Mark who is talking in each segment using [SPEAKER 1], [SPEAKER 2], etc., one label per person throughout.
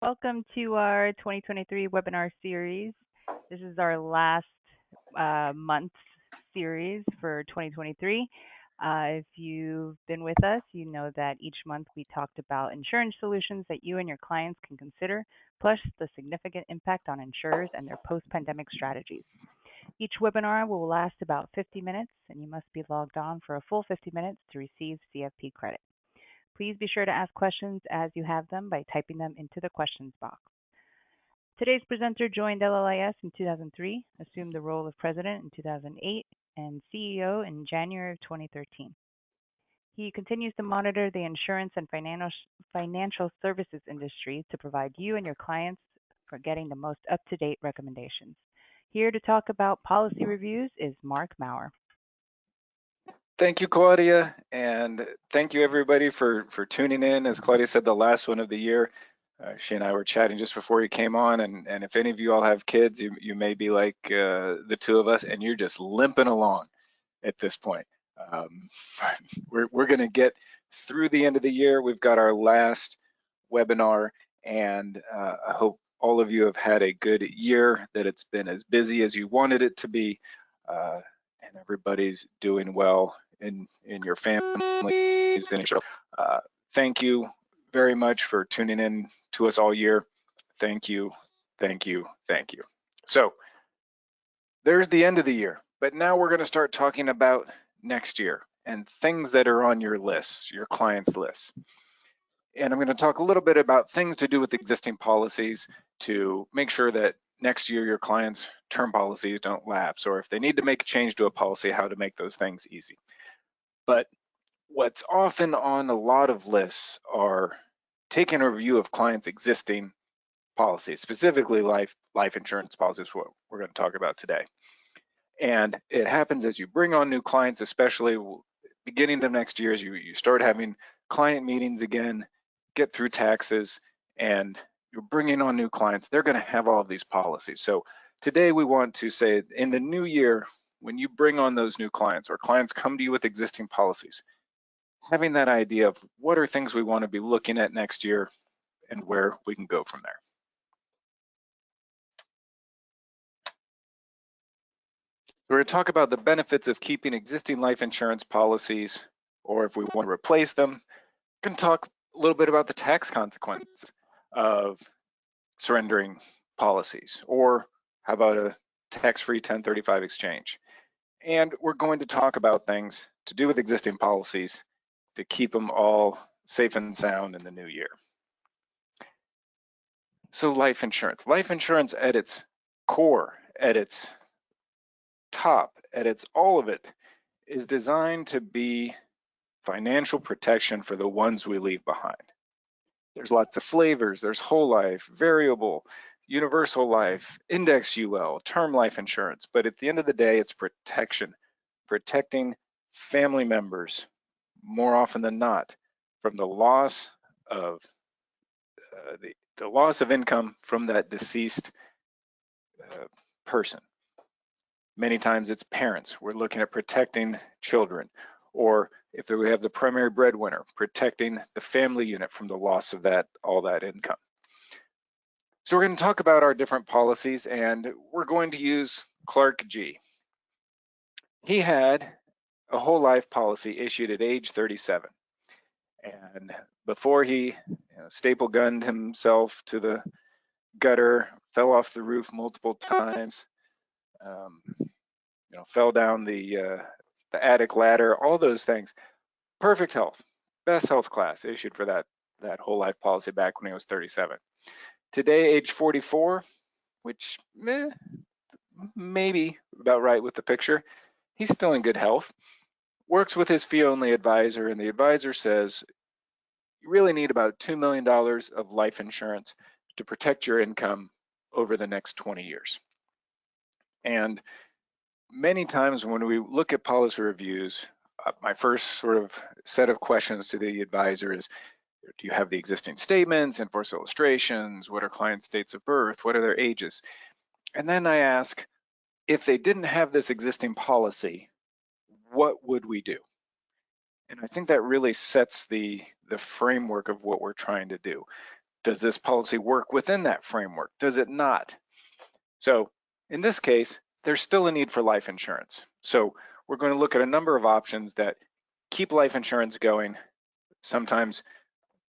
[SPEAKER 1] Welcome to our 2023 webinar series. This is our last month series for 2023. If you've been with us, you know that each month we talked about insurance solutions that you and your clients can consider, plus the significant impact on insurers and their post-pandemic strategies. Each webinar will last about 50 minutes, and you must be logged on for a full 50 minutes to receive CFP credit. Please be sure to ask questions as you have them by typing them into the questions box. Today's presenter joined LLIS in 2003, assumed the role of president in 2008, and CEO in January of 2013. He continues to monitor the insurance and financial services industry to provide you and your clients for getting the most up-to-date recommendations. Here to talk about policy reviews is Mark Maurer.
[SPEAKER 2] Thank you, Claudia, and thank you everybody for tuning in. As Claudia said, the last one of the year. She and I were chatting just before you came on, and if any of you all have kids, you may be like the two of us, and you're just limping along at this point. We're going to get through the end of the year. We've got our last webinar, and I hope all of you have had a good year, that it's been as busy as you wanted it to be, and everybody's doing well in your families. Thank you very much for tuning in to us all year. Thank you, thank you, thank you. So there's the end of the year, but now we're going to start talking about next year and things that are on your list, your clients' list. And I'm going to talk a little bit about things to do with existing policies to make sure that next year your clients' term policies don't lapse, or if they need to make a change to a policy, how to make those things easy. But what's often on a lot of lists are taking a review of clients' existing policies, specifically life insurance policies, what we're going to talk about today. And it happens as you bring on new clients, especially beginning of next year, as you start having client meetings again, get through taxes, and you're bringing on new clients, they're going to have all of these policies. So today we want to say, in the new year, when you bring on those new clients or clients come to you with existing policies, having that idea of what are things we want to be looking at next year and where we can go from there. We're going to talk about the benefits of keeping existing life insurance policies, or if we want to replace them. We're going to talk a little bit about the tax consequences of surrendering policies, or how about a tax-free 1035 exchange. And we're going to talk about things to do with existing policies to keep them all safe and sound in the new year. So life insurance at its core, at its top, at its all of it, is designed to be financial protection for the ones we leave behind. There's lots of flavors. There's whole life, variable, universal life, index UL, term life insurance. But at the end of the day, it's protection, protecting family members, more often than not, from the loss of the loss of income from that deceased person. Many times it's parents. We're looking at protecting children, or if we have the primary breadwinner, protecting the family unit from the loss of all that income. So we're going to talk about our different policies, and we're going to use Clark G. He had a whole life policy issued at age 37. And before he staple gunned himself to the gutter, fell off the roof multiple times, fell down the attic ladder, all those things. Perfect health, best health class issued for that whole life policy back when he was 37. Today, age 44, which maybe about right with the picture, he's still in good health, works with his fee-only advisor, and the advisor says, you really need about $2 million of life insurance to protect your income over the next 20 years. And many times when we look at policy reviews, my first sort of set of questions to the advisor is, do you have the existing statements, enforced illustrations? What are clients' dates of birth? What are their ages? And then I ask, if they didn't have this existing policy, what would we do? And I think that really sets the framework of what we're trying to do. Does this policy work within that framework? Does it not? So in this case, there's still a need for life insurance. So we're going to look at a number of options that keep life insurance going, sometimes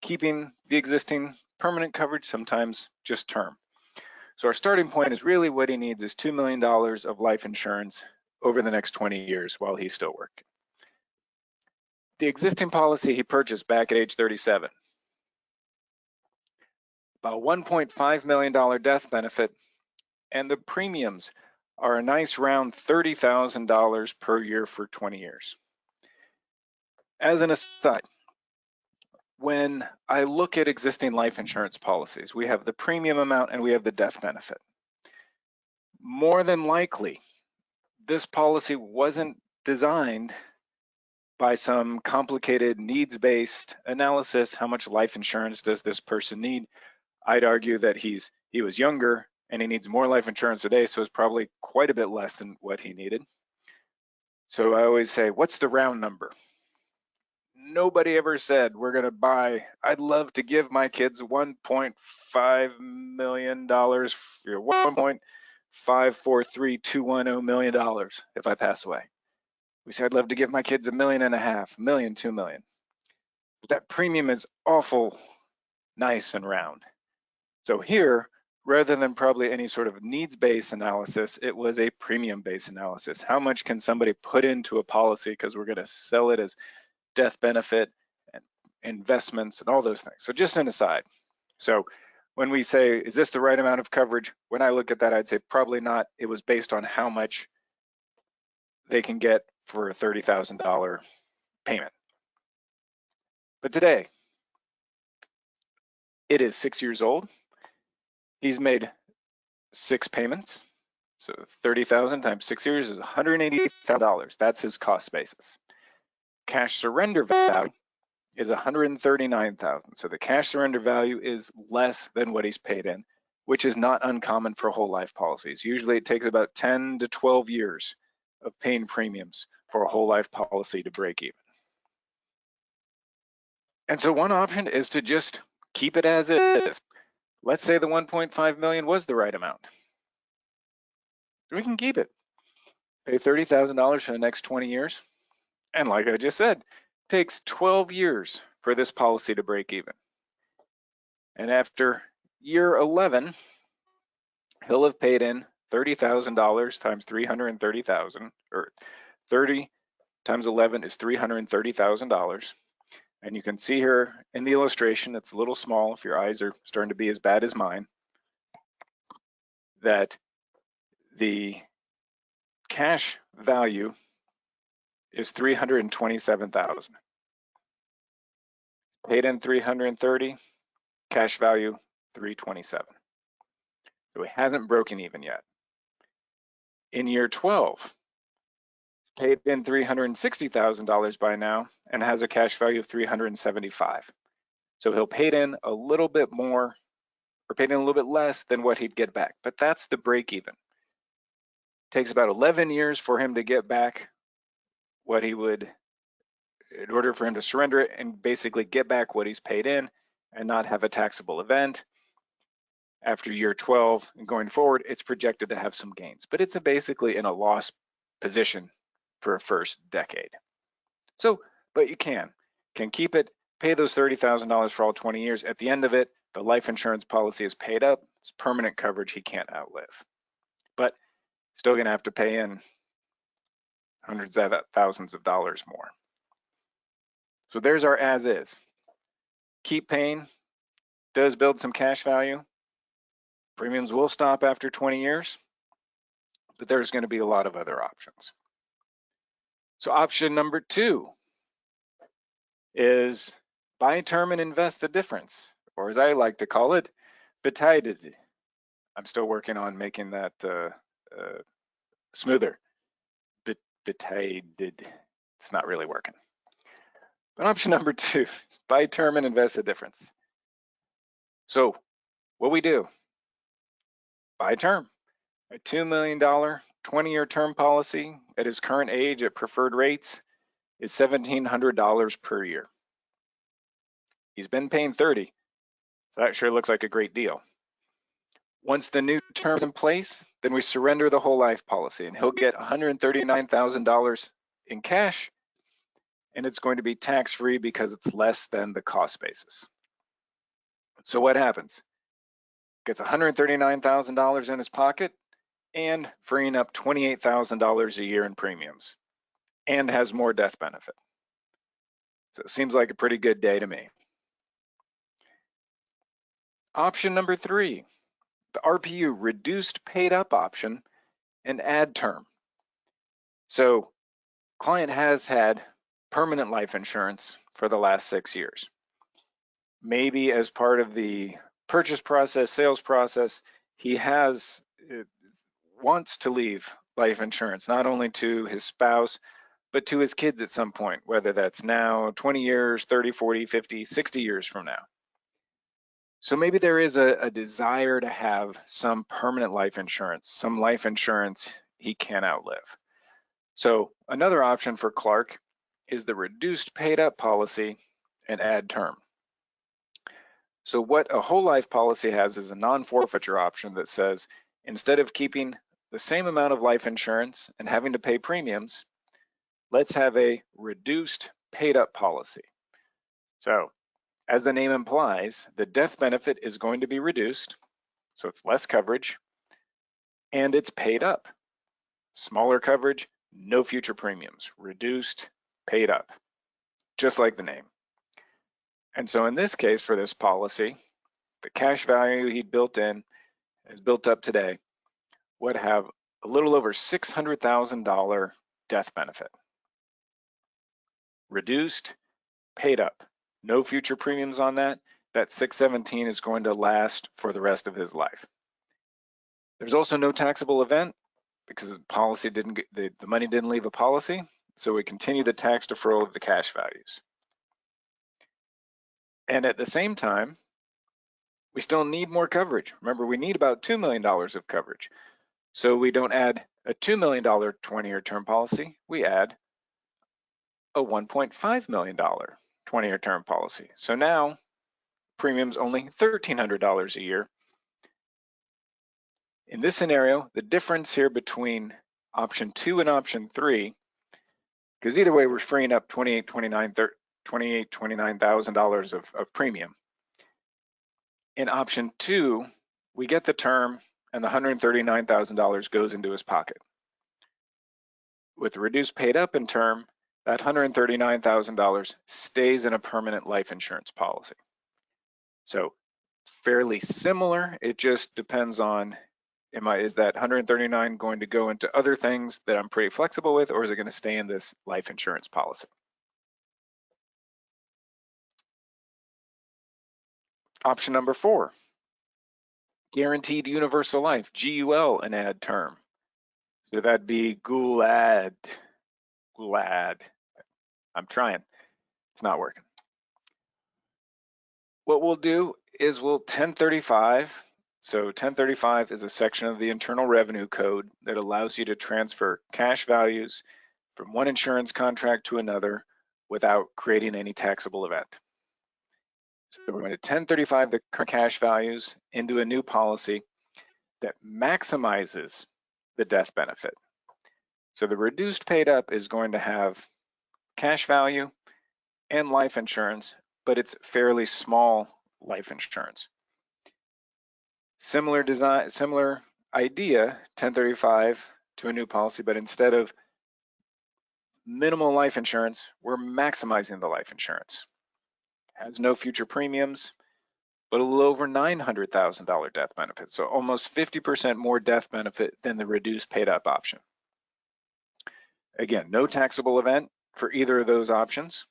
[SPEAKER 2] keeping the existing permanent coverage, sometimes just term. So our starting point is really what he needs is $2 million of life insurance over the next 20 years while he's still working. The existing policy he purchased back at age 37, about $1.5 million death benefit, and the premiums are a nice round $30,000 per year for 20 years. As an aside, when I look at existing life insurance policies, we have the premium amount and we have the death benefit. More than likely, this policy wasn't designed by some complicated needs-based analysis. How much life insurance does this person need? I'd argue that he was younger and he needs more life insurance today, so it's probably quite a bit less than what he needed. So I always say, what's the round number? Nobody ever said we're gonna buy, I'd love to give my kids $1.5 million, $1.543210 million if I pass away. We say I'd love to give my kids $1.5 million, $1 million, $2 million. But that premium is awful nice and round. So here, rather than probably any sort of needs-based analysis, it was a premium-based analysis. How much can somebody put into a policy because we're going to sell it as death benefit and investments and all those things. So just an aside. So when we say, is this the right amount of coverage? When I look at that, I'd say probably not. It was based on how much they can get for a $30,000 payment. But today, it is 6 years old. He's made 6 payments. So 30,000 times 6 years is $180,000. That's his cost basis. Cash surrender value is $139,000. So the cash surrender value is less than what he's paid in, which is not uncommon for whole life policies. Usually it takes about 10 to 12 years of paying premiums for a whole life policy to break even. And so one option is to just keep it as it is. Let's say the 1.5 million was the right amount. We can keep it. Pay $30,000 for the next 20 years. And like I just said, it takes 12 years for this policy to break even. And after year 11, he'll have paid in $30,000 times 330,000, or 30 times 11 is $330,000. And you can see here in the illustration, it's a little small if your eyes are starting to be as bad as mine, that the cash value is $327,000. Paid in $330,000, cash value $327,000. So it hasn't broken even yet. In year 12, paid in $360,000 by now and has a cash value of $375,000. So he'll paid in a little bit more, or paid in a little bit less than what he'd get back, but that's the break even. Takes about 11 years for him to get back what he would, in order for him to surrender it and basically get back what he's paid in and not have a taxable event. After year 12 and going forward, it's projected to have some gains, but it's basically in a loss position for a first decade. So, but you can keep it, pay those $30,000 for all 20 years. At the end of it, the life insurance policy is paid up. It's permanent coverage he can't outlive, but still going to have to pay in hundreds of thousands of dollars more. So there's our as is. Keep paying, does build some cash value. Premiums will stop after 20 years, but there's going to be a lot of other options. So option number 2 is buy term and invest the difference, or as I like to call it, beteiligd. I'm still working on making that smoother. Beteiligd. It's not really working. But option number 2 is buy term and invest the difference. So what we do, buy term, a $2 million 20-year term policy at his current age at preferred rates is $1,700 per year. He's been paying $30,000. So that sure looks like a great deal. Once the new term's in place, then we surrender the whole life policy, and he'll get $139,000 in cash, and it's going to be tax-free because it's less than the cost basis. So what happens? Gets $139,000 in his pocket and freeing up $28,000 a year in premiums, and has more death benefit. So it seems like a pretty good day to me. Option number 3, the RPU, reduced paid up option, and add term. So client has had permanent life insurance for the last 6 years. Maybe as part of the purchase process, sales process, he wants to leave life insurance, not only to his spouse, but to his kids at some point, whether that's now 20 years, 30, 40, 50, 60 years from now. So maybe there is a desire to have some permanent life insurance, some life insurance he can outlive. So another option for Clark is the reduced paid up policy and add term. So what a whole life policy has is a non-forfeiture option that says, instead of keeping the same amount of life insurance and having to pay premiums, let's have a reduced paid up policy. So as the name implies, the death benefit is going to be reduced, so it's less coverage, and it's paid up. Smaller coverage, no future premiums, reduced, paid up, just like the name. And so in this case, for this policy, the cash value he'd built in, is built up today, would have a little over $600,000 death benefit. Reduced, paid up, no future premiums on that. That 617 is going to last for the rest of his life. There's also no taxable event because the policy didn't get, the money didn't leave a policy, so we continue the tax deferral of the cash values. And at the same time, we still need more coverage. Remember, we need about $2 million of coverage. So we don't add a $2 million 20-year term policy, we add a $1.5 million 20-year term policy. So now premium's only $1,300 a year. In this scenario, the difference here between option 2 and option 3, because either way we're freeing up $29,000 of premium. In option 2, we get the term and the $139,000 goes into his pocket. With the reduced paid up in term, that $139,000 stays in a permanent life insurance policy. So fairly similar, it just depends on, is that 139 going to go into other things that I'm pretty flexible with, or is it going to stay in this life insurance policy? Option number 4, guaranteed universal life, GUL, and add term. So that'd be GULAD. I'm trying, it's not working. What we'll do is we'll 1035. So 1035 is a section of the Internal Revenue Code that allows you to transfer cash values from one insurance contract to another without creating any taxable event. So we're going to 1035 the cash values into a new policy that maximizes the death benefit. So the reduced paid up is going to have cash value and life insurance, but it's fairly small life insurance. Similar design, similar idea, 1035 to a new policy, but instead of minimal life insurance, we're maximizing the life insurance. Has no future premiums, but a little over $900,000 death benefit. So almost 50% more death benefit than the reduced paid up option. Again, no taxable event for either of those options.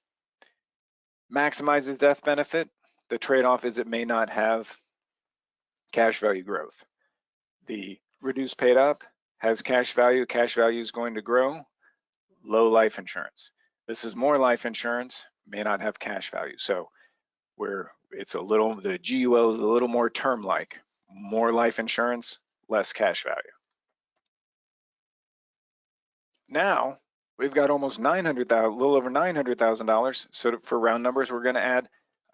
[SPEAKER 2] Maximizes death benefit. The trade-off is it may not have cash value growth. The reduced paid up has cash value is going to grow, low life insurance. This is more life insurance, may not have cash value. So the GUL is a little more term-like, more life insurance, less cash value. Now, we've got almost $900,000, a little over $900,000. So for round numbers, we're going to add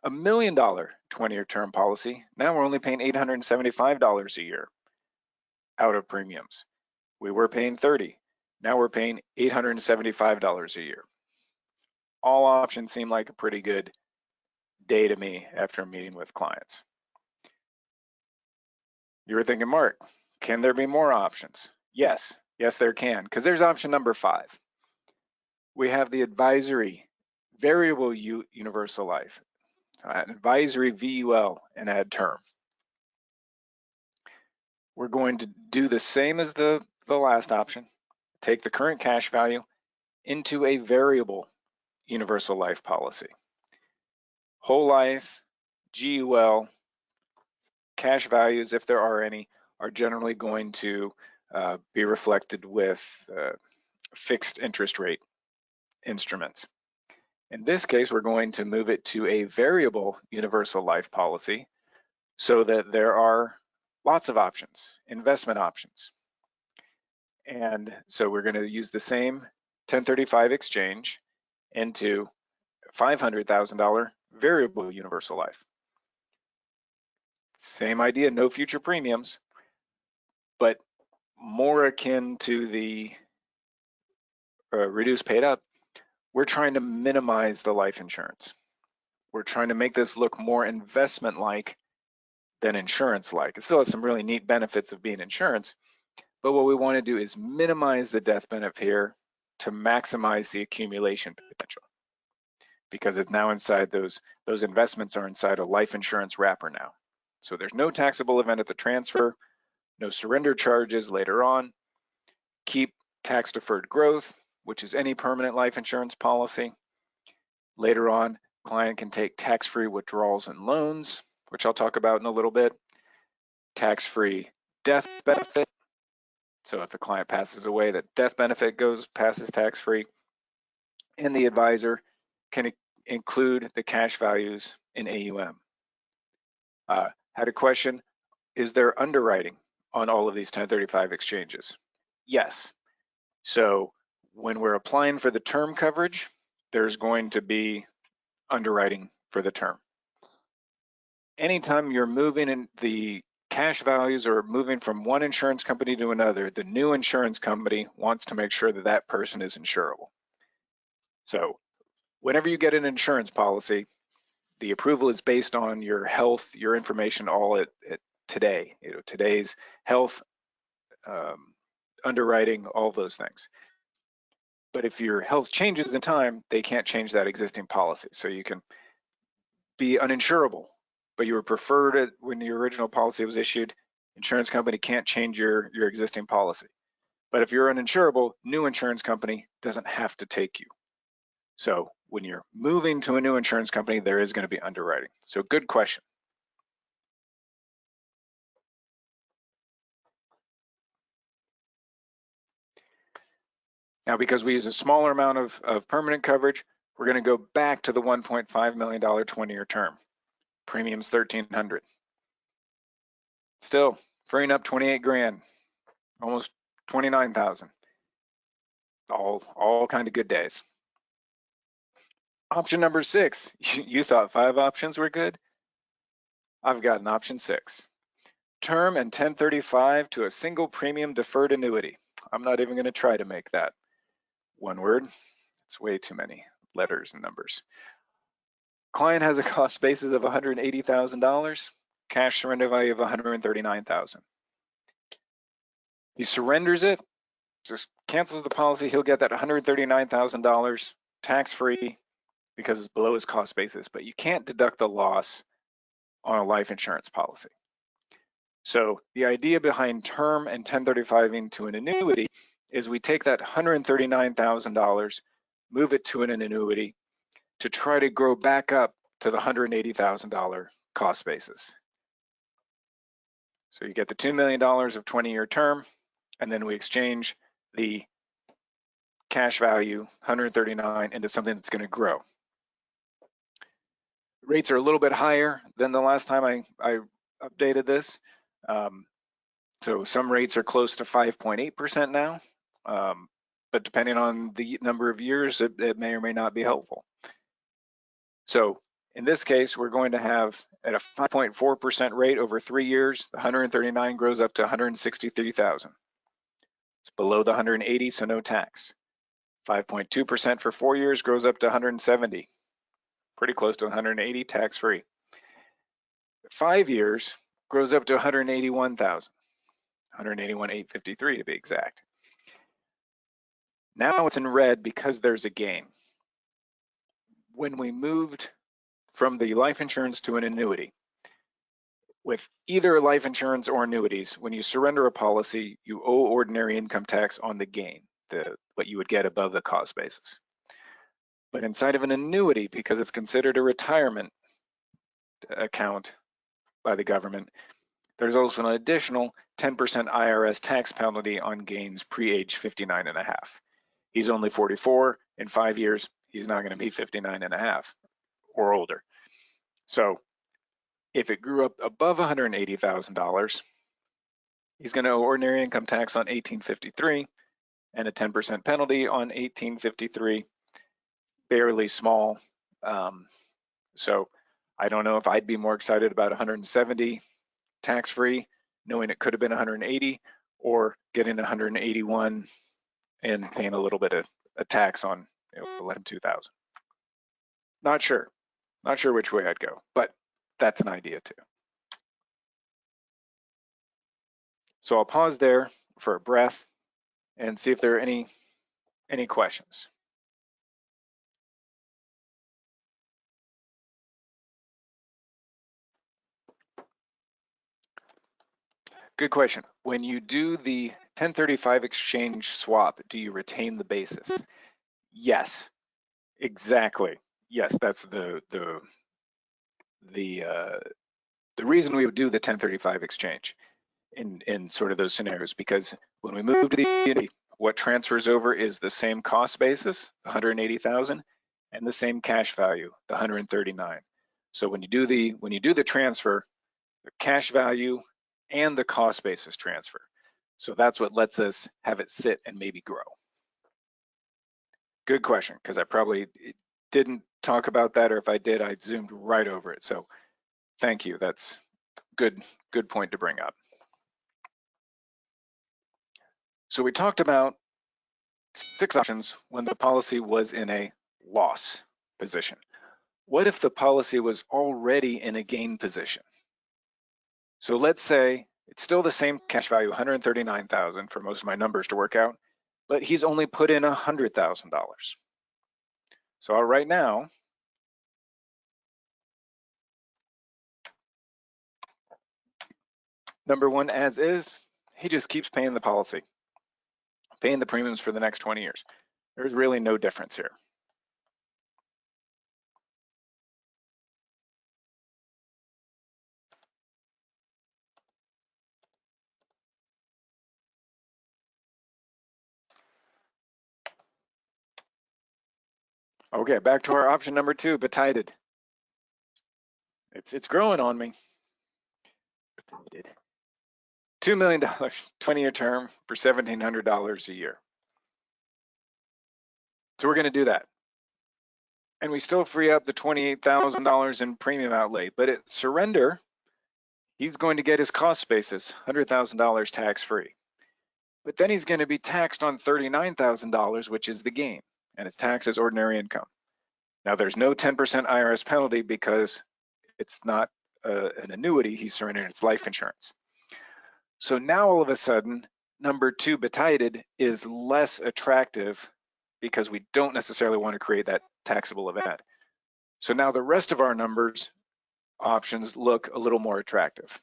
[SPEAKER 2] $1 million 20-year term policy, now we're only paying $875 a year out of premiums. We were paying $30, now we're paying $875 a year. All options seem like a pretty good day to me after meeting with clients. You were thinking, Mark, can there be more options? Yes, there can, because there's option number 5. We have the advisory variable universal life, an advisory VUL and add term. We're going to do the same as the last option, take the current cash value into a variable universal life policy. Whole life, GUL, cash values, if there are any, are generally going to be reflected with fixed interest rate instruments. In this case, we're going to move it to a variable universal life policy so that there are lots of options, investment options. And so we're going to use the same 1035 exchange into $500,000 variable universal life. Same idea, no future premiums, but more akin to the reduced paid up. We're trying to minimize the life insurance. We're trying to make this look more investment-like than insurance-like. It still has some really neat benefits of being insurance, but what we want to do is minimize the death benefit here to maximize the accumulation potential, because it's now inside those investments are inside a life insurance wrapper now. So there's no taxable event at the transfer, no surrender charges later on. Keep tax deferred growth, which is any permanent life insurance policy. Later on, client can take tax-free withdrawals and loans, which I'll talk about in a little bit. Tax-free death benefit. So if the client passes away, that death benefit passes tax-free. And the advisor can include the cash values in AUM. Had a question, is there underwriting on all of these 1035 exchanges? Yes. So when we're applying for the term coverage, there's going to be underwriting for the term. Anytime you're moving in the cash values or moving from one insurance company to another, the new insurance company wants to make sure that that person is insurable. So whenever you get an insurance policy, the approval is based on your health, your information all at today, today's health, underwriting, all those things. But if your health changes in time, they can't change that existing policy. So you can be uninsurable, but you were preferred when the original policy was issued. Insurance company can't change your existing policy. But if you're uninsurable, new insurance company doesn't have to take you. So when you're moving to a new insurance company, there is going to be underwriting. So good question. Now, because we use a smaller amount of permanent coverage, we're going to go back to the $1.5 million 20-year term. Premiums $1,300. Still freeing up 28 grand, almost 29,000. All kind of good days. Option number 6. You thought 5 options were good? I've got an option 6. Term and 1035 to a single premium deferred annuity. I'm not even going to try to make that one word. It's way too many letters and numbers. Client has a cost basis of $180,000, cash surrender value of $139,000. He surrenders it, just cancels the policy, he'll get that $139,000 tax-free because it's below his cost basis, but you can't deduct the loss on a life insurance policy. So the idea behind term and 1035 into an annuity is we take that $139,000, move it to an annuity to try to grow back up to the $180,000 cost basis. So you get the $2 million of 20-year term, and then we exchange the cash value, 139, into something that's going to grow. Rates are a little bit higher than the last time I updated this. So some rates are close to 5.8% now, but depending on the number of years, it may or may not be helpful. So In this case, we're going to have at a 5.4% rate over 3 years, the 139 grows up to 163,000. It's below the 180, so no tax. 5.2% for 4 years grows up to 170, pretty close to 180, tax-free. 5 years grows up to 181,000, 181,853 to be exact. Now it's in red because there's a gain. When we moved from the life insurance to an annuity, with either life insurance or annuities, when you surrender a policy, you owe ordinary income tax on the gain, what you would get above the cost basis. But inside of an annuity, because it's considered a retirement account by the government, there's also an additional 10% IRS tax penalty on gains pre-age 59 and a half. He's only 44. In 5 years, he's not going to be 59 and a half or older. So if it grew up above $180,000, he's going to owe ordinary income tax on 1853 and a 10% penalty on 1853, barely small. So I don't know if I'd be more excited about 170 tax-free, knowing it could have been 180, or getting 181 and paying a little bit of a tax on 2,000. Not sure which way I'd go, but that's an idea too. So I'll pause there for a breath and see if there are any questions. Good question. When you do the 1035 exchange swap, do you retain the basis? Yes, exactly. Yes, that's the reason we would do the 1035 exchange in sort of those scenarios, because when we move to the annuity, what transfers over is the same cost basis, 180,000, and the same cash value, the 139. So when you do the transfer, the cash value and the cost basis transfer. So that's what lets us have it sit and maybe grow. Good question, because I probably didn't talk about that, or if I did, I zoomed right over it. So thank you. That's good point to bring up. So we talked about 6 options when the policy was in a loss position. What if the policy was already in a gain position? So let's say it's still the same cash value, 139,000 for most of my numbers to work out, but he's only put in $100,000. So right now, number one, as is, he just keeps paying the policy, paying the premiums for the next 20 years. There's really no difference here. Okay, back to our option number 2, betighted. It's growing on me. Betighted. $2 million, 20-year term for $1,700 a year. So we're going to do that. And we still free up the $28,000 in premium outlay, but at surrender, he's going to get his cost basis, $100,000 tax-free. But then he's going to be taxed on $39,000, which is the gain, and it's taxed as ordinary income. Now there's no 10% IRS penalty because it's not an annuity he's surrendering, it's life insurance. So now all of a sudden, number 2, betighted, is less attractive because we don't necessarily want to create that taxable event. So now the rest of our numbers options look a little more attractive.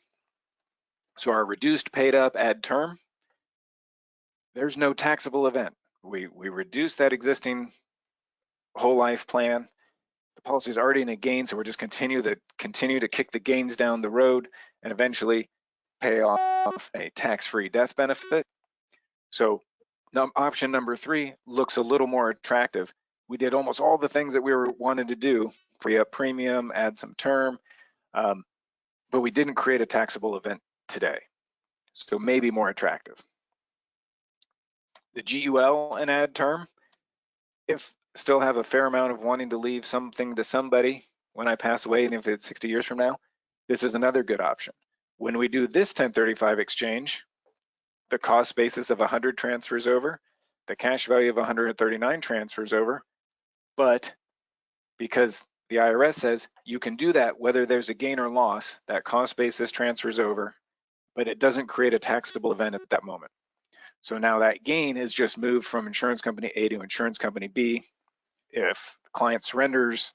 [SPEAKER 2] So our reduced paid up add term, there's no taxable event. We reduce that existing whole life plan. The policy is already in a gain, so we're just continue to kick the gains down the road and eventually pay off a tax-free death benefit. So option number 3 looks a little more attractive. We did almost all the things that we were wanting to do: free up premium, add some term, but we didn't create a taxable event today. So maybe more attractive. The GUL and add term, if still have a fair amount of wanting to leave something to somebody when I pass away, and if it's 60 years from now, this is another good option. When we do this 1035 exchange, the cost basis of 100 transfers over, the cash value of 139 transfers over, but because the IRS says you can do that whether there's a gain or loss, that cost basis transfers over, but it doesn't create a taxable event at that moment. So now that gain is just moved from insurance company A to insurance company B. If the client surrenders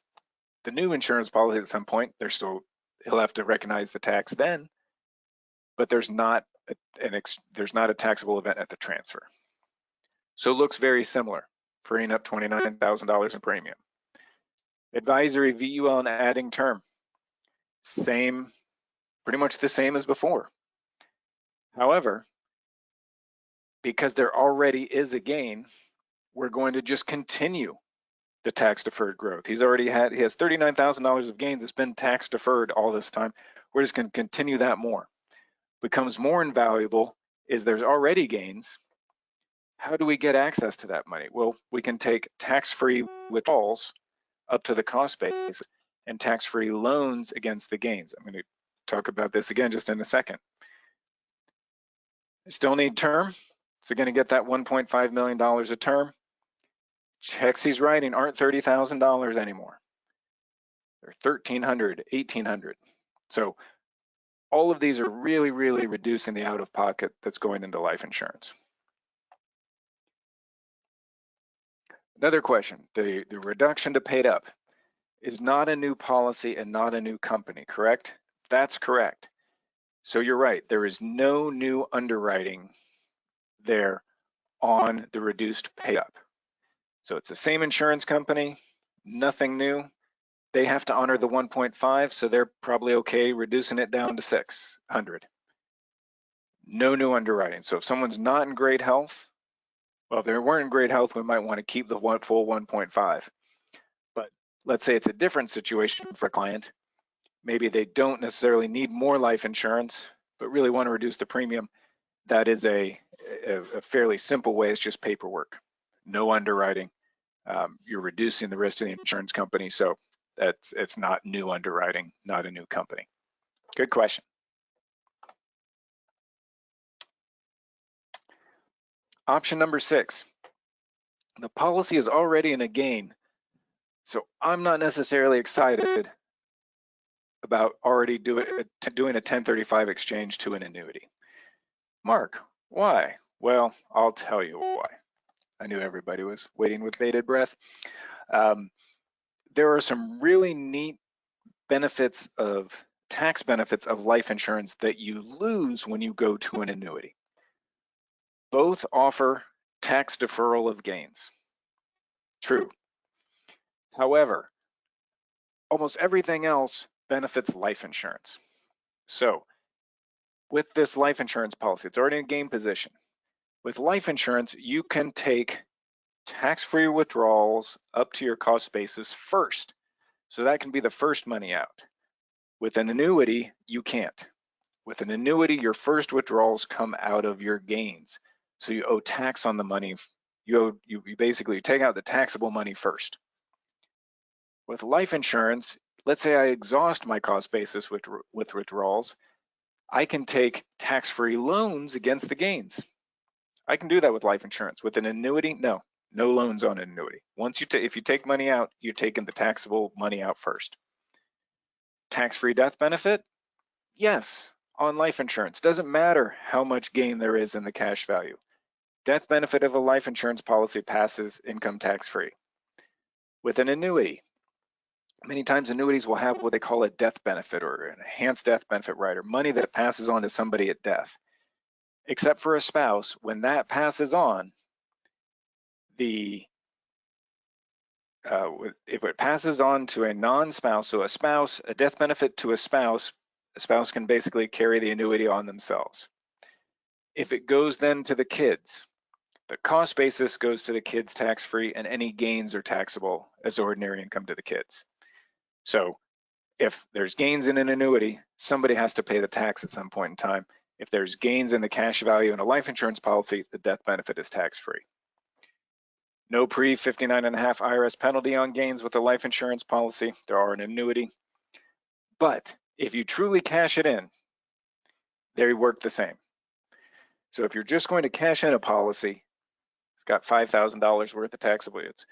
[SPEAKER 2] the new insurance policy at some point, he'll have to recognize the tax then, but there's not a taxable event at the transfer. So it looks very similar, freeing up $29,000 in premium. Advisory, VUL, and adding term, pretty much the same as before. However, because there already is a gain, we're going to just continue the tax deferred growth. He has $39,000 of gains that's been tax deferred all this time. We're just going to continue that more. Becomes more invaluable is there's already gains. How do we get access to that money? Well, we can take tax-free withdrawals up to the cost base and tax-free loans against the gains. I'm going to talk about this again just in a second. I still need term, so going to get that $1.5 million a term. Checks he's writing aren't $30,000 anymore. They're $1,300, $1,800. So all of these are really, really reducing the out-of-pocket that's going into life insurance. Another question, the reduction to paid up is not a new policy and not a new company, correct? That's correct. So you're right, there is no new underwriting there on the reduced paid up. So it's the same insurance company, nothing new. They have to honor the 1.5, so they're probably okay reducing it down to 600. No new underwriting. So if someone's not in great health, well, if they weren't in great health, we might want to keep the full 1.5. But let's say it's a different situation for a client. Maybe they don't necessarily need more life insurance, but really want to reduce the premium. That is a fairly simple way. It's just paperwork. No underwriting. You're reducing the risk to the insurance company, so it's not new underwriting, not a new company. Good question. Option number 6. The policy is already in a gain, so I'm not necessarily excited about already doing a 1035 exchange to an annuity. Mark, why? Well, I'll tell you why. I knew everybody was waiting with bated breath. There are some really neat tax benefits of life insurance that you lose when you go to an annuity. Both offer tax deferral of gains. True. However, almost everything else benefits life insurance. So with this life insurance policy, it's already in a gain position. With life insurance, you can take tax-free withdrawals up to your cost basis first. So that can be the first money out. With an annuity, you can't. With an annuity, your first withdrawals come out of your gains. So you owe tax on the money. You basically take out the taxable money first. With life insurance, let's say I exhaust my cost basis with withdrawals, I can take tax-free loans against the gains. I can do that with life insurance. With an annuity, no loans on an annuity. If you take money out, you're taking the taxable money out first. Tax-free death benefit? Yes, on life insurance. Doesn't matter how much gain there is in the cash value. Death benefit of a life insurance policy passes income tax-free. With an annuity, many times annuities will have what they call a death benefit or an enhanced death benefit rider, money that passes on to somebody at death. Except for a spouse, when that passes on, if it passes on to a non-spouse, so a death benefit to a spouse can basically carry the annuity on themselves. If it goes then to the kids, the cost basis goes to the kids tax-free and any gains are taxable as ordinary income to the kids. So if there's gains in an annuity, somebody has to pay the tax at some point in time. If there's gains in the cash value in a life insurance policy, the death benefit is tax-free. No pre-59.5 IRS penalty on gains with a life insurance policy. There are an annuity. But if you truly cash it in, they work the same. So if you're just going to cash in a policy, it's got $5,000 worth of taxable. It's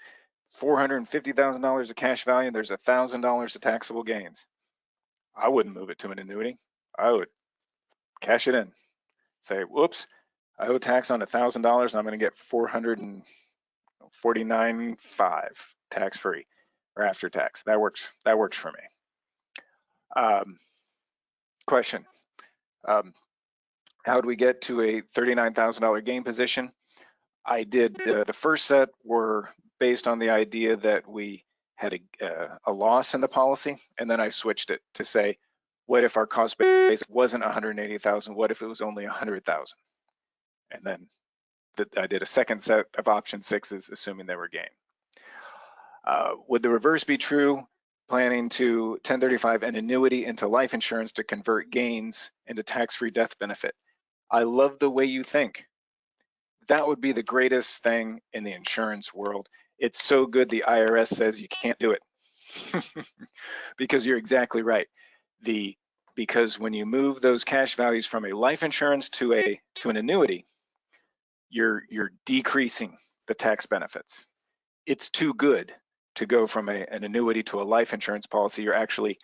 [SPEAKER 2] $450,000 of cash value, and there's $1,000 of taxable gains. I wouldn't move it to an annuity. I would cash it in. Say, whoops, I owe tax on $1,000. I'm going to get $449.5 tax-free or after tax. That works. That works for me. Question: how do we get to a $39,000 gain position? I did the first set were based on the idea that we had a loss in the policy, and then I switched it to say, what if our cost base wasn't 180,000? What if it was only 100,000? And then I did a second set of option sixes, assuming they were gain. Would the reverse be true? Planning to 1035 an annuity into life insurance to convert gains into tax-free death benefit. I love the way you think. That would be the greatest thing in the insurance world. It's so good the IRS says you can't do it. Because you're exactly right. Because when you move those cash values from a life insurance to an annuity, you're decreasing the tax benefits. It's too good to go from an annuity to a life insurance policy. You're actually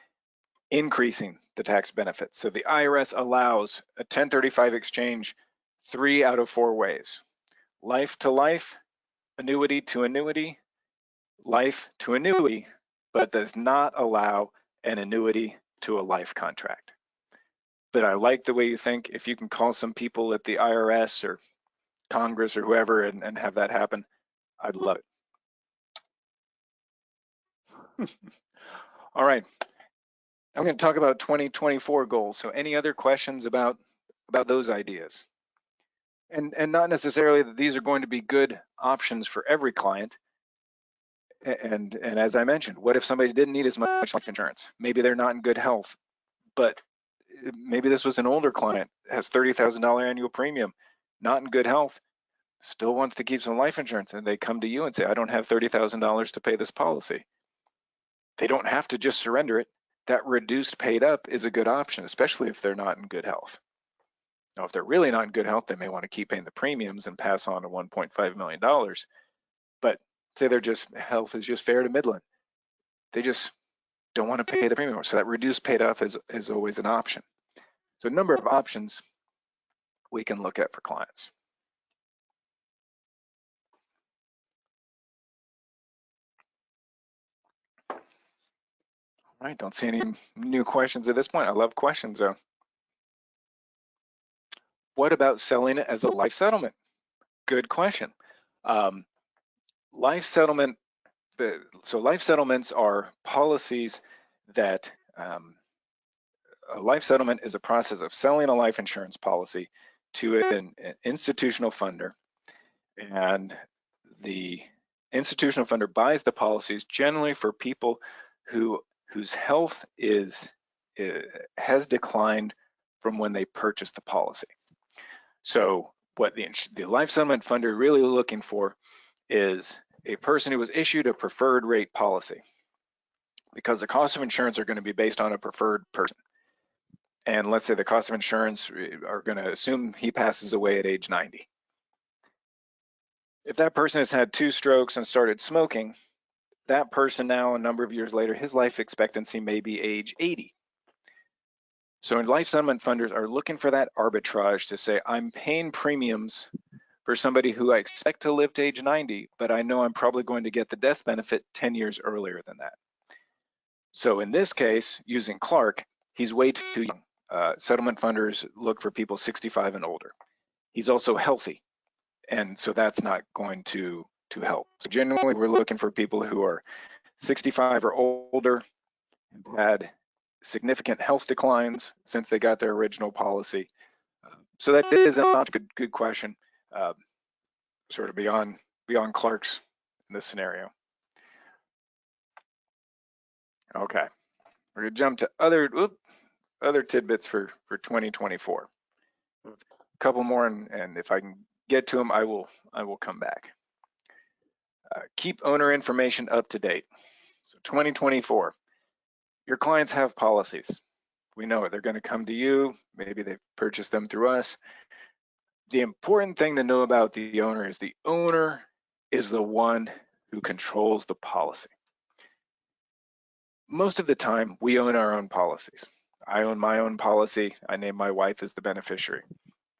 [SPEAKER 2] increasing the tax benefits. So the IRS allows a 1035 exchange 3 out of 4 ways: life to life, annuity to annuity, life to annuity, but does not allow an annuity to a life contract. But I like the way you think. If you can call some people at the IRS or Congress or whoever and have that happen, I'd love it. All right, I'm going to talk about 2024 goals. So any other questions about those ideas? And not necessarily that these are going to be good options for every client. And as I mentioned, what if somebody didn't need as much life insurance? Maybe they're not in good health, but maybe this was an older client, has $30,000 annual premium, not in good health, still wants to keep some life insurance, and they come to you and say, I don't have $30,000 to pay this policy. They don't have to just surrender it. That reduced paid up is a good option, especially if they're not in good health. Now, if they're really not in good health, they may want to keep paying the premiums and pass on to $1.5 million. But say their health is just fair to middling. They just don't want to pay the premium. So that reduced paid up is always an option. So a number of options we can look at for clients. All right, don't see any new questions at this point. I love questions though. What about selling it as a life settlement? Good question. Life settlement, so life settlements are policies that, a life settlement is a process of selling a life insurance policy to an institutional funder, and the institutional funder buys the policies generally for people whose health has declined from when they purchased the policy. So what the life settlement funder really looking for is a person who was issued a preferred rate policy, because the cost of insurance are going to be based on a preferred person. And let's say the cost of insurance are going to assume he passes away at age 90. If that person has had 2 strokes and started smoking, that person now, a number of years later, his life expectancy may be age 80. So life settlement funders are looking for that arbitrage to say, I'm paying premiums for somebody who I expect to live to age 90, but I know I'm probably going to get the death benefit 10 years earlier than that. So in this case, using Clark, he's way too young. Settlement funders look for people 65 and older. He's also healthy, and so that's not going to help. So generally, we're looking for people who are 65 or older, and had significant health declines since they got their original policy. So that is a good question, sort of beyond Clark's in this scenario. Okay, we're gonna jump to other tidbits for 2024. A couple more, and if I can get to them, I will come back. Keep owner information up to date. So 2024, your clients have policies. We know it. They're going to come to you. Maybe they've purchased them through us. The important thing to know about the owner is the one who controls the policy. Most of the time, we own our own policies. I own my own policy. I name my wife as the beneficiary.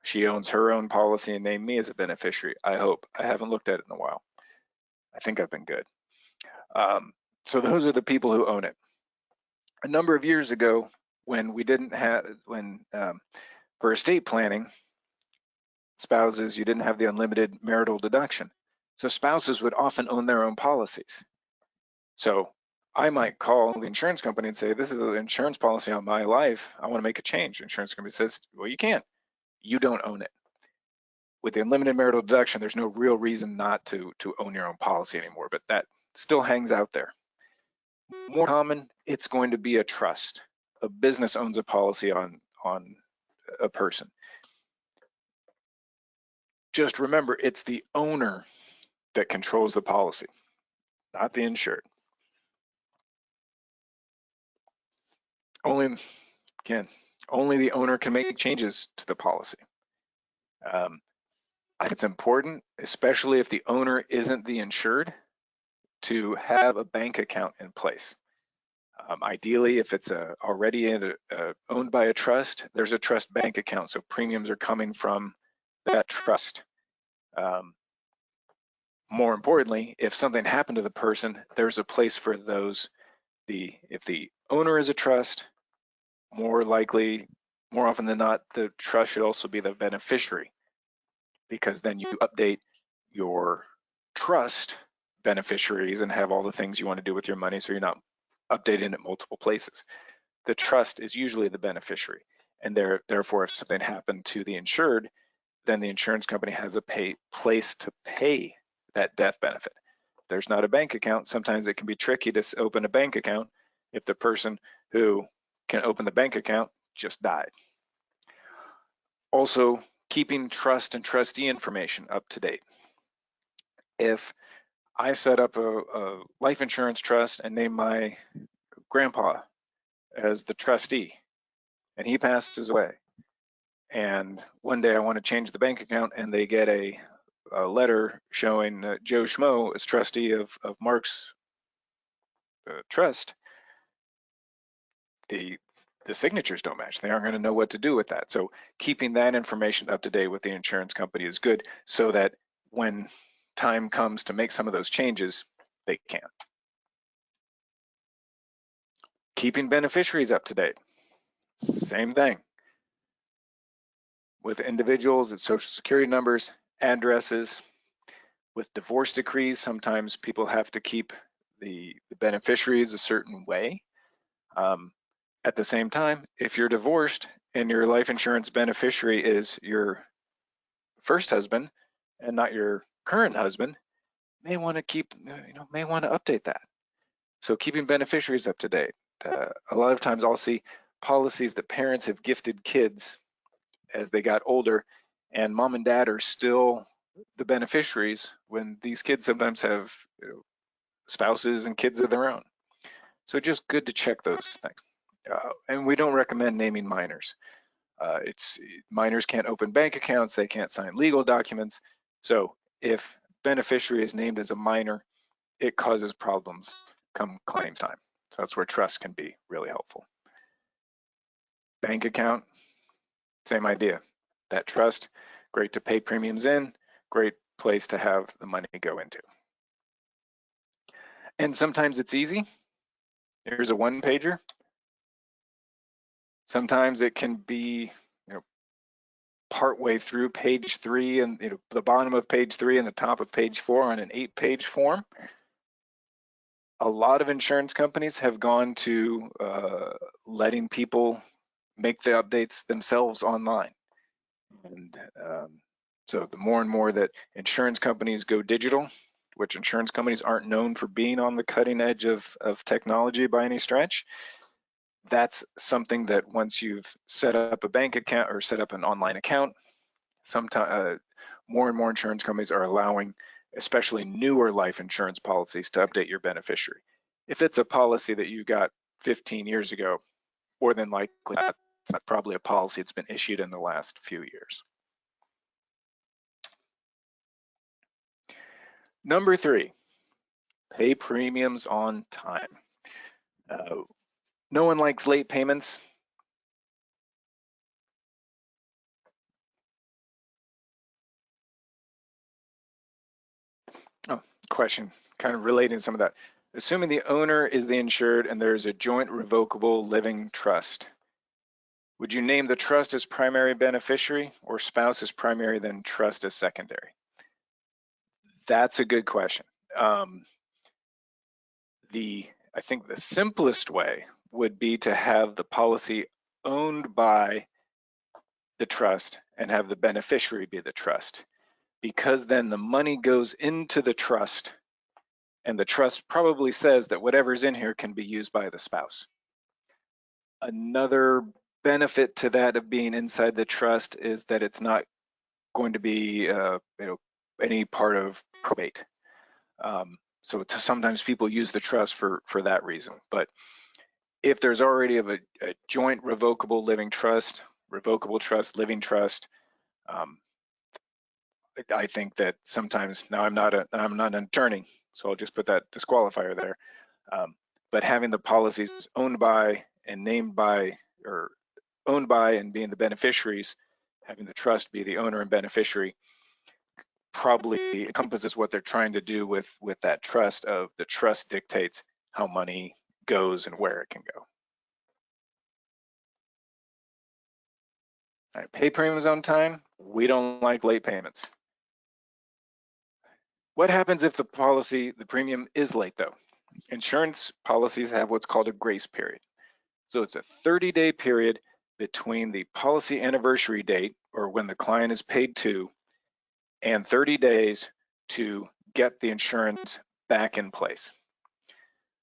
[SPEAKER 2] She owns her own policy and named me as a beneficiary. I hope. I haven't looked at it in a while. I think I've been good. So those are the people who own it. A number of years ago, when we didn't have, for estate planning, spouses, you didn't have the unlimited marital deduction. So spouses would often own their own policies. So I might call the insurance company and say, this is an insurance policy on my life. I want to make a change. The insurance company says, well, you can't. You don't own it. With the unlimited marital deduction, there's no real reason not to own your own policy anymore, but that still hangs out there. More common, it's going to be a trust. A business owns a policy on a person. Just remember, it's the owner that controls the policy, not the insured. Only the owner can make changes to the policy. I think it's important, especially if the owner isn't the insured, to have a bank account in place. Ideally, if it's already owned by a trust, there's a trust bank account, so premiums are coming from that trust. More importantly, if something happened to the person, there's a place for those. If the owner is a trust, more often than not, the trust should also be the beneficiary, because then you update your trust beneficiaries and have all the things you want to do with your money, so you're not updating it multiple places. The trust is usually the beneficiary, and therefore if something happened to the insured, then the insurance company has a place to pay that death benefit. There's not a bank account. Sometimes it can be tricky to open a bank account if the person who can open the bank account just died. Also, keeping trust and trustee information up to date. If I set up a life insurance trust and name my grandpa as the trustee, and he passes away, and one day I want to change the bank account and they get a letter showing Joe Schmo as trustee of Mark's trust, the signatures don't match. They aren't going to know what to do with that. So keeping that information up to date with the insurance company is good, so that when time comes to make some of those changes, they can. Keeping beneficiaries up to date, same thing. With individuals, it's social security numbers, addresses. With divorce decrees, sometimes people have to keep the beneficiaries a certain way. At the same time, if you're divorced and your life insurance beneficiary is your first husband and not your current husband, may want to update that. So keeping beneficiaries up to date. A lot of times I'll see policies that parents have gifted kids as they got older, and mom and dad are still the beneficiaries when these kids sometimes have spouses and kids of their own. So just good to check those things. And we don't recommend naming minors. Minors can't open bank accounts, they can't sign legal documents. So if beneficiary is named as a minor, it causes problems come claims time. So that's where trust can be really helpful. Bank account, same idea. That trust, great to pay premiums in, great place to have the money go into. And sometimes it's easy. Here's a one-pager. Sometimes it can be, partway through page 3 and the bottom of page 3 and the top of page 4 on an 8-page form. A lot of insurance companies have gone to letting people make the updates themselves online. And so the more and more that insurance companies go digital, which insurance companies aren't known for being on the cutting edge of technology by any stretch, that's something that once you've set up a bank account or set up an online account, sometimes more and more insurance companies are allowing especially newer life insurance policies, to update your beneficiary. If it's a policy that you got 15 years ago, more than likely that's not probably a policy that's been issued in the last few years. Number 3, pay premiums on time. No one likes late payments. Oh, question, kind of relating to some of that. Assuming the owner is the insured and there's a joint revocable living trust, would you name the trust as primary beneficiary or spouse as primary, then trust as secondary? That's a good question. I think the simplest way would be to have the policy owned by the trust and have the beneficiary be the trust, because then the money goes into the trust and the trust probably says that whatever's in here can be used by the spouse. Another benefit to that of being inside the trust is that it's not going to be any part of probate. So sometimes people use the trust for that reason. But if there's already a joint revocable living trust, revocable trust, living trust, I think that sometimes, now I'm not an attorney, so I'll just put that disqualifier there. But having the policies owned by and named by, or owned by and being the beneficiaries, having the trust be the owner and beneficiary, probably encompasses what they're trying to do with that trust. Of the trust dictates how money goes and where it can go. All right, pay premiums on time. We don't like late payments. What happens if the premium is late though? Insurance policies have what's called a grace period. So it's a 30-day period between the policy anniversary date, or when the client is paid to, and 30 days to get the insurance back in place.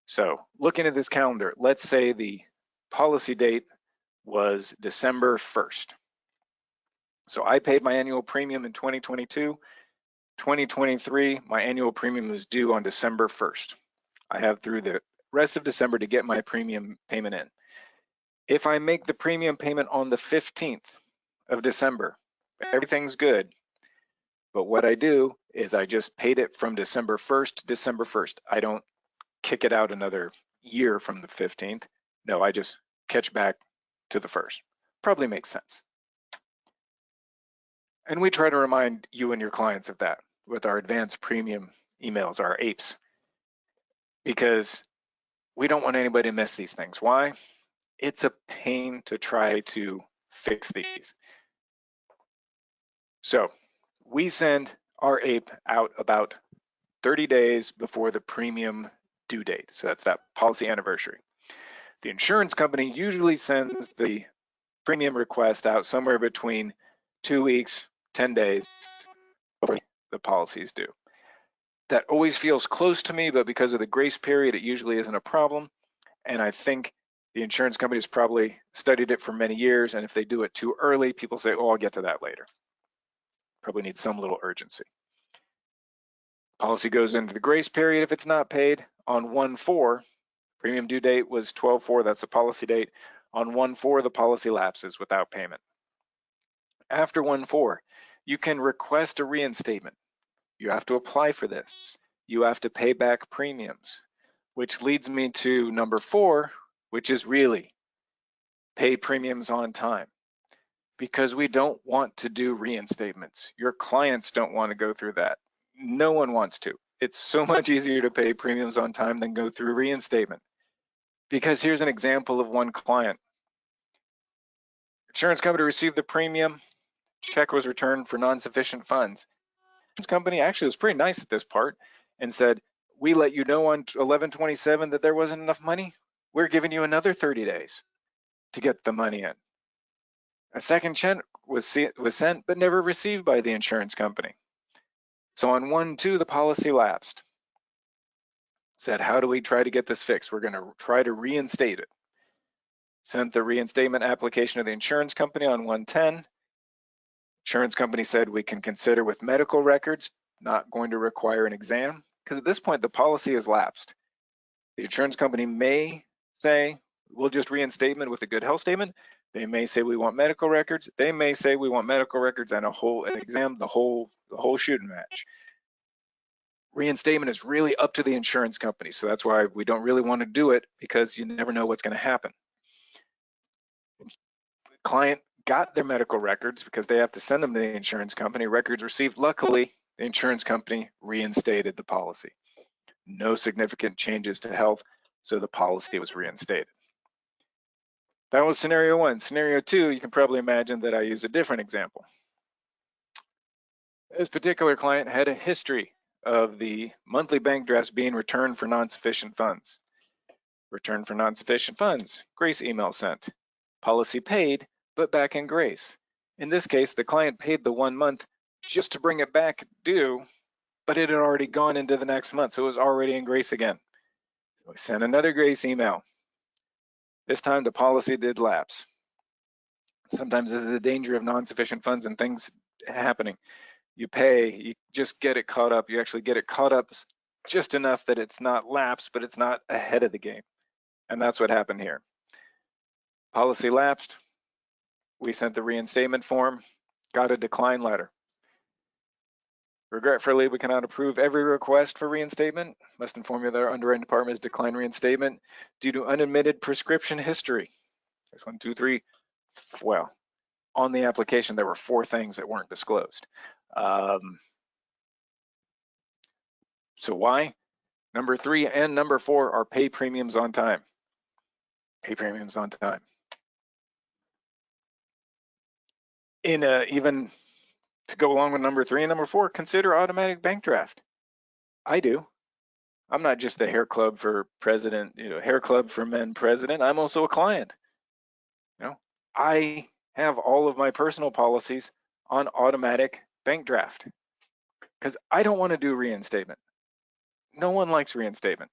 [SPEAKER 2] So looking at this calendar, let's say the policy date was December 1st. So I paid my annual premium in 2022. 2023, my annual premium was due on December 1st. I have through the rest of December to get my premium payment in. If I make the premium payment on the 15th of December, everything's good. But what I do is I just paid it from December 1st to December 1st. I don't kick it out another year from the 15th. No, I just catch back to the 1st. Probably makes sense. And we try to remind you and your clients of that with our advanced premium emails, our APEs, because we don't want anybody to miss these things. Why? It's a pain to try to fix these. So we send our APE out about 30 days before the premium due date. So that's that policy anniversary. The insurance company usually sends the premium request out somewhere between 2 weeks, 10 days before the policy is due. That always feels close to me, but because of the grace period, it usually isn't a problem. And I think the insurance company's probably studied it for many years, and if they do it too early, people say, oh, I'll get to that later. Probably need some little urgency. Policy goes into the grace period if it's not paid on 1/4. Premium due date was 12/4, that's the policy date. On 1/4, the policy lapses without payment. After 1/4, you can request a reinstatement. You have to apply for this. You have to pay back premiums, which leads me to number 4, which is really pay premiums on time, because we don't want to do reinstatements. Your clients don't want to go through that. No one wants to. It's so much easier to pay premiums on time than go through reinstatement. Because here's an example of one client. Insurance company received the premium, check was returned for non-sufficient funds. Insurance company actually was pretty nice at this part and said, we let you know on 11/27 that there wasn't enough money. We're giving you another 30 days to get the money in. A second check was sent but never received by the insurance company. So on 1/2, the policy lapsed. Said, how do we try to get this fixed? We're going to try to reinstate it. Sent the reinstatement application to the insurance company on 1/10. Insurance company said we can consider with medical records not going to require an exam, because at this point the policy has lapsed. The insurance company may say, we'll just reinstatement with a good health statement. They may say we want medical records. They may say we want medical records and an exam, the whole shooting match. Reinstatement is really up to the insurance company. So that's why we don't really want to do it, because you never know what's going to happen. The client got their medical records because they have to send them to the insurance company. Records received. Luckily, the insurance company reinstated the policy. No significant changes to health, so the policy was reinstated. That was scenario one. Scenario two, you can probably imagine that I use a different example. This particular client had a history of the monthly bank drafts being returned for non-sufficient funds. Return for non-sufficient funds, grace email sent. Policy paid, but back in grace. In this case, the client paid the 1 month just to bring it back due, but it had already gone into the next month, so it was already in grace again. So we sent another grace email. This time the policy did lapse. Sometimes this is the danger of non-sufficient funds and things happening. You pay, you just get it caught up. You actually get it caught up just enough that it's not lapsed, but it's not ahead of the game. And that's what happened here. Policy lapsed. We sent the reinstatement form, got a decline letter. Regretfully, we cannot approve every request for reinstatement. Must inform you that our underwriting department has declined reinstatement due to unadmitted prescription history. There's 1, 2, 3. Well, on the application, there were 4 things that weren't disclosed. So why? Number 3 and number 4 are pay premiums on time. Pay premiums on time. Even to go along with number 3 and number 4, consider automatic bank draft. I do. I'm not just the hair club for president, hair club for men president. I'm also a client. I have all of my personal policies on automatic bank draft because I don't want to do reinstatement. No one likes reinstatement.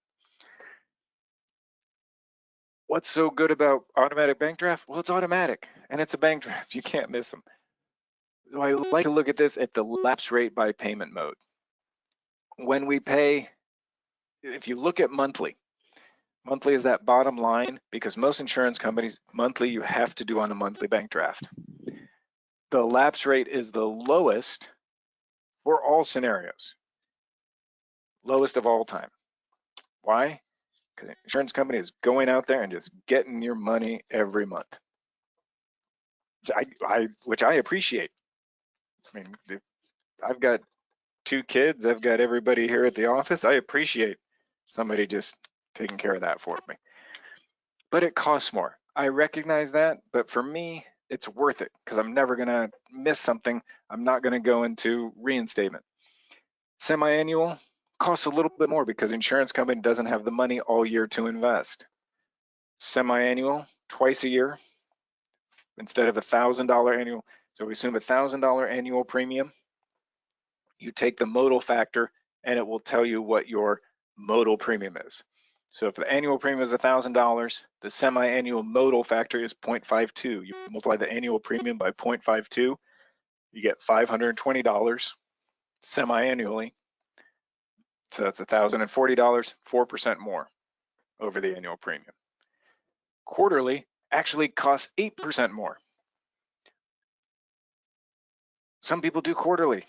[SPEAKER 2] What's so good about automatic bank draft? Well, it's automatic and it's a bank draft. You can't miss them. So I like to look at this at the lapse rate by payment mode. When we pay, if you look at monthly is that bottom line, because most insurance companies, monthly you have to do on a monthly bank draft. The lapse rate is the lowest for all scenarios. Lowest of all time. Why? Because the insurance company is going out there and just getting your money every month. Which I appreciate. I mean, I've got 2 kids, I've got everybody here at the office. I appreciate somebody just taking care of that for me. But it costs more. I recognize that, but for me, it's worth it because I'm never gonna miss something. I'm not gonna go into reinstatement. Semi-annual costs a little bit more because insurance company doesn't have the money all year to invest. Semi-annual, twice a year, instead of $1,000 annual. So we assume $1,000 annual premium. You take the modal factor and it will tell you what your modal premium is. So if the annual premium is $1,000, the semi-annual modal factor is 0.52. You multiply the annual premium by 0.52, you get $520 semi-annually. So that's $1,040, 4% more over the annual premium. Quarterly actually costs 8% more. Some people do quarterly.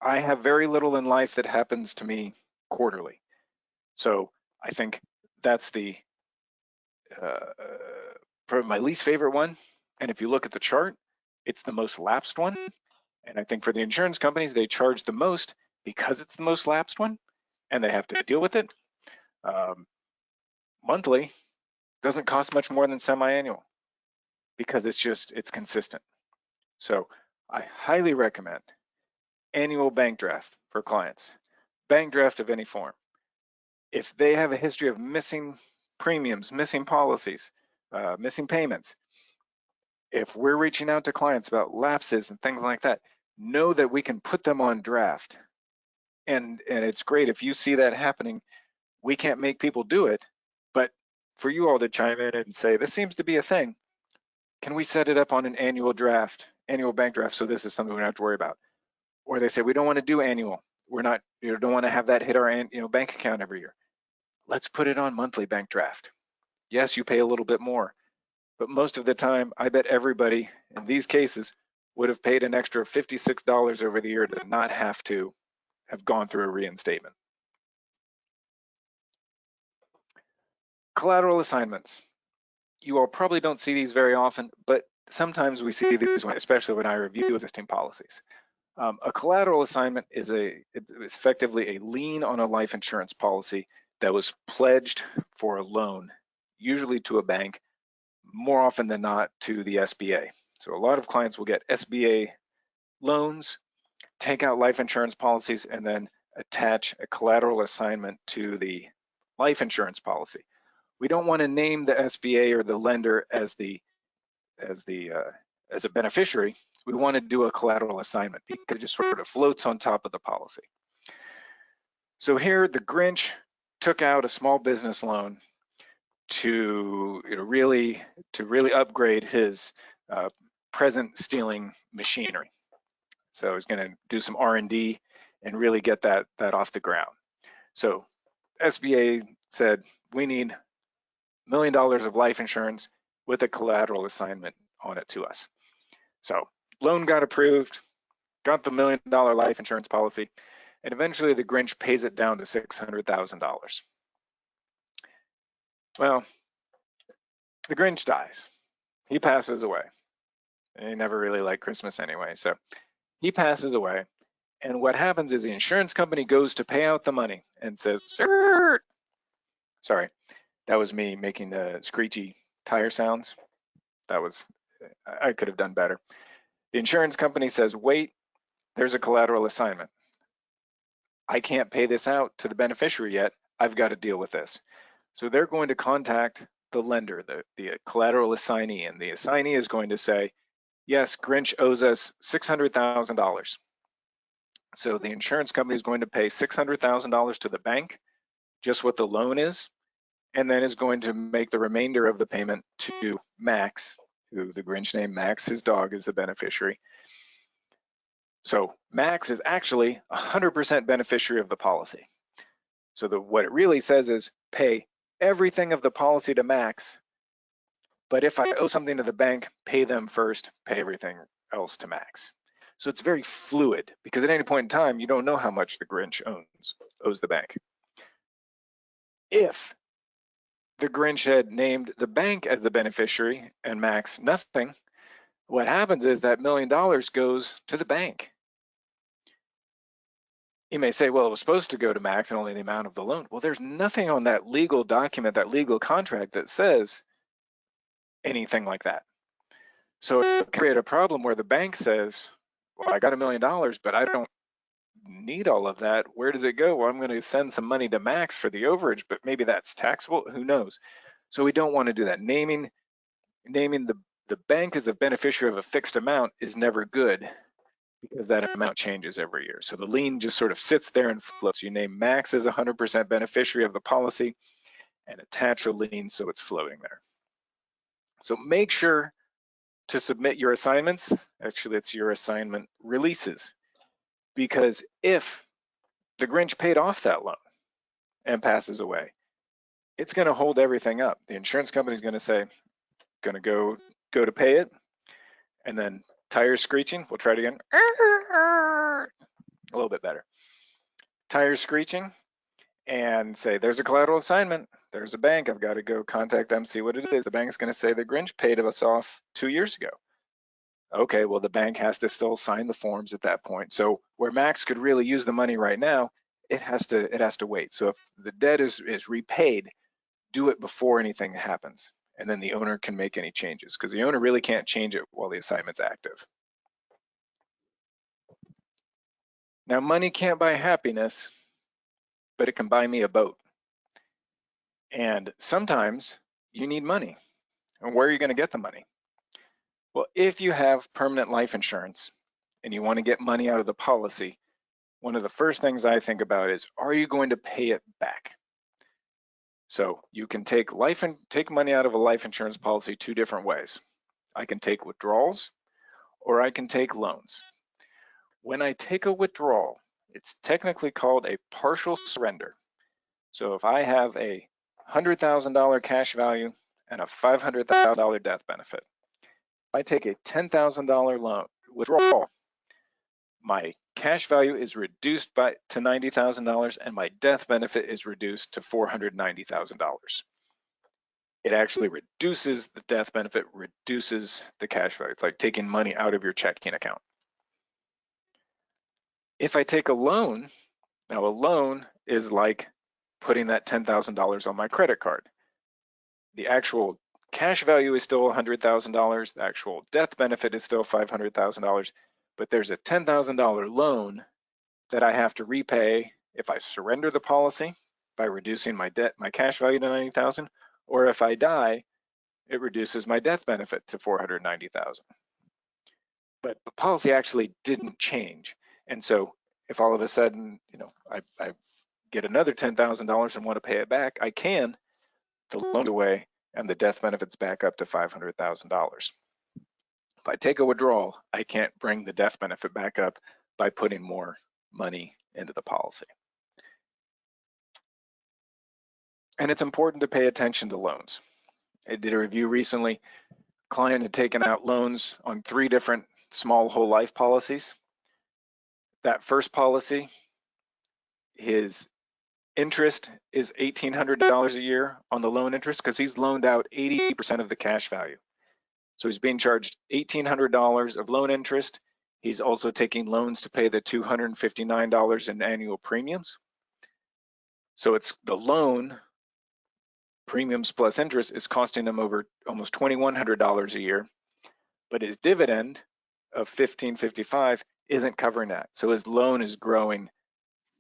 [SPEAKER 2] I have very little in life that happens to me quarterly. So I think that's probably my least favorite one. And if you look at the chart, it's the most lapsed one. And I think for the insurance companies, they charge the most because it's the most lapsed one and they have to deal with it. Monthly doesn't cost much more than semi-annual because it's consistent. So I highly recommend annual bank draft for clients, bank draft of any form. If they have a history of missing premiums, missing policies, missing payments, if we're reaching out to clients about lapses and things like that, know that we can put them on draft. And it's great if you see that happening. We can't make people do it, but for you all to chime in and say, this seems to be a thing, can we set it up on an annual draft, annual bank draft, so this is something we don't have to worry about? Or they say, we don't want to do annual. we're not, don't want to have that hit our bank account every year. Let's put it on monthly bank draft. Yes, you pay a little bit more, but most of the time, I bet everybody in these cases would have paid an extra $56 over the year to not have to have gone through a reinstatement. Collateral assignments. You all probably don't see these very often, but sometimes we see these, especially when I review existing policies. A collateral assignment is effectively a lien on a life insurance policy that was pledged for a loan, usually to a bank, more often than not to the SBA. So a lot of clients will get SBA loans, take out life insurance policies, and then attach a collateral assignment to the life insurance policy. We don't want to name the SBA or the lender as a beneficiary. We want to do a collateral assignment because it just sort of floats on top of the policy. So here, the Grinch took out a small business loan to really upgrade his present stealing machinery. So he's going to do some R&D and really get that off the ground. So SBA said, we need $1 million of life insurance with a collateral assignment on it to us. So loan got approved, got the $1 million life insurance policy, and eventually the Grinch pays it down to $600,000. Well, the Grinch dies. He passes away. And he never really liked Christmas anyway, so he passes away. And what happens is the insurance company goes to pay out the money and says, "Sir," sorry, that was me making the screechy tire sounds. I could have done better. The insurance company says, wait, there's a collateral assignment. I can't pay this out to the beneficiary yet. I've got to deal with this. So they're going to contact the lender, the collateral assignee, and the assignee is going to say, yes, Grinch owes us $600,000. So the insurance company is going to pay $600,000 to the bank, just what the loan is, and then is going to make the remainder of the payment to Max, who the Grinch named Max, his dog is the beneficiary. So Max is actually 100% beneficiary of the policy. So what it really says is pay everything of the policy to Max, but if I owe something to the bank, pay them first, pay everything else to Max. So it's very fluid because at any point in time, you don't know how much the Grinch owes the bank. If the Grinch had named the bank as the beneficiary and Max nothing, what happens is that $1 million goes to the bank. You may say, well, it was supposed to go to Max and only the amount of the loan. Well, there's nothing on that legal document, that legal contract that says anything like that. So it create a problem where the bank says, well, I got $1 million, but I don't need all of that. Where does it go? Well, I'm going to send some money to Max for the overage, but maybe that's taxable. Who knows? So we don't want to do that. Naming the bank as a beneficiary of a fixed amount is never good because that amount changes every year. So the lien just sort of sits there and floats. You name Max as 100% beneficiary of the policy and attach a lien so it's floating there. So make sure to submit your assignments. Actually, it's your assignment releases, because if the Grinch paid off that loan and passes away, it's going to hold everything up. The insurance company is going to say, going to go to pay it, and then tires screeching. We'll try it again. A little bit better. Tires screeching, and say, there's a collateral assignment. There's a bank. I've got to go contact them, see what it is. The bank's going to say the Grinch paid us off 2 years ago. Okay, well, the bank has to still sign the forms at that point. So where Max could really use the money right now, it has to wait. So if the debt is repaid, do it before anything happens, and then the owner can make any changes, because the owner really can't change it while the assignment's active. Now, money can't buy happiness, but it can buy me a boat. And sometimes you need money. And where are you going to get the money? Well, if you have permanent life insurance and you want to get money out of the policy, one of the first things I think about is, are you going to pay it back? So you can take money out of a life insurance policy 2 different ways. I can take withdrawals or I can take loans. When I take a withdrawal, It's technically called a partial surrender. So if I have a $100,000 cash value and a $500,000 death benefit, if I take a $10,000 loan withdrawal, my cash value is reduced to $90,000 and my death benefit is reduced to $490,000. It actually reduces the death benefit, reduces the cash value. It's like taking money out of your checking account. If I take a loan, now a loan is like putting that $10,000 on my credit card. The actual cash value is still $100,000. The actual death benefit is still $500,000, but there's a $10,000 loan that I have to repay if I surrender the policy by reducing my cash value to $90,000, or if I die, it reduces my death benefit to $490,000. But the policy actually didn't change. And so if all of a sudden, I get another $10,000 and want to pay it back, I can. The loan's away and the death benefit's back up to $500,000. If I take a withdrawal, I can't bring the death benefit back up by putting more money into the policy. And it's important to pay attention to loans. I did a review recently. Client had taken out loans on 3 different small whole life policies. That first policy, his interest is $1,800 a year on the loan interest because he's loaned out 80% of the cash value. So he's being charged $1,800 of loan interest. He's also taking loans to pay the $259 in annual premiums. So it's the loan premiums plus interest is costing him over almost $2,100 a year, but his dividend of $1,555 isn't covering that. So his loan is growing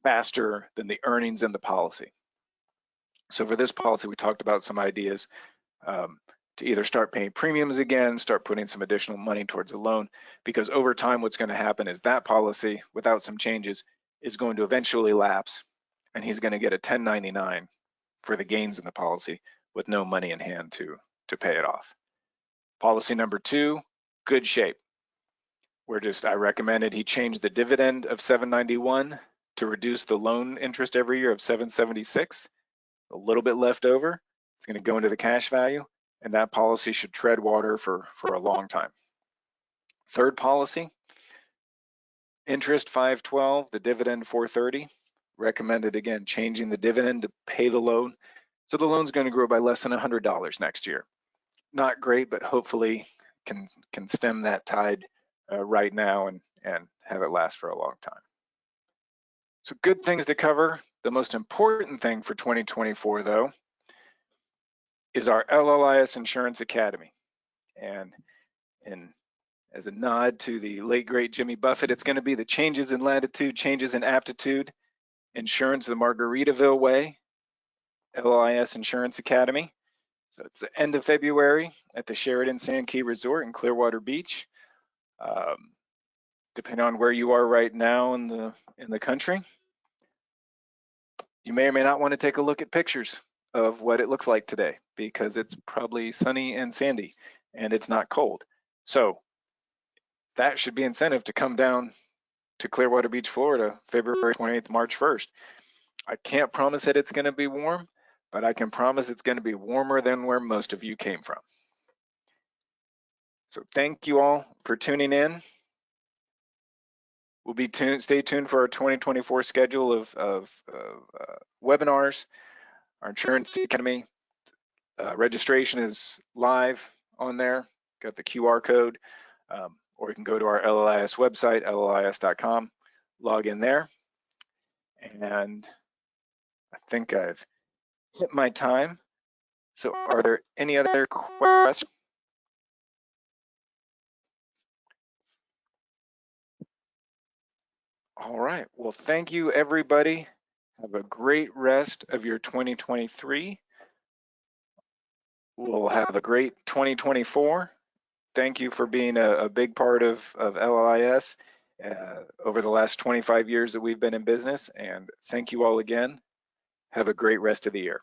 [SPEAKER 2] faster than the earnings in the policy. So for this policy, we talked about some ideas to either start paying premiums again, start putting some additional money towards the loan, because over time, what's going to happen is that policy, without some changes, is going to eventually lapse, and he's going to get a 1099 for the gains in the policy with no money in hand to pay it off. Policy number 2, good shape. I recommended he change the dividend of $791 to reduce the loan interest every year of $776. A little bit left over. It's going to go into the cash value, and that policy should tread water for a long time. Third policy, interest $512, the dividend $430. Recommended again changing the dividend to pay the loan. So the loan's going to grow by less than $100 next year. Not great, but hopefully can stem that tide right now and have it last for a long time. So good things to cover. The most important thing for 2024, though, is our LLIS Insurance Academy. And as a nod to the late, great Jimmy Buffett, it's going to be the changes in latitude, changes in aptitude, insurance the Margaritaville way, LLIS Insurance Academy. So it's the end of February at the Sheraton Sand Key Resort in Clearwater Beach. Depending on where you are right now in the country, you may or may not want to take a look at pictures of what it looks like today, because it's probably sunny and sandy and it's not cold. So that should be incentive to come down to Clearwater Beach, Florida, February 28th, March 1st. I can't promise that it's going to be warm, but I can promise it's going to be warmer than where most of you came from. So thank you all for tuning in. We'll be stay tuned for our 2024 schedule of webinars. Our Insurance Academy registration is live on there. Got the QR code, or you can go to our LLIS website, llis.com, log in there. And I think I've hit my time. So are there any other questions? All right, well, thank you, everybody. Have a great rest of your 2023. We'll have a great 2024. Thank you for being a big part of LLIS over the last 25 years that we've been in business. And thank you all again. Have a great rest of the year.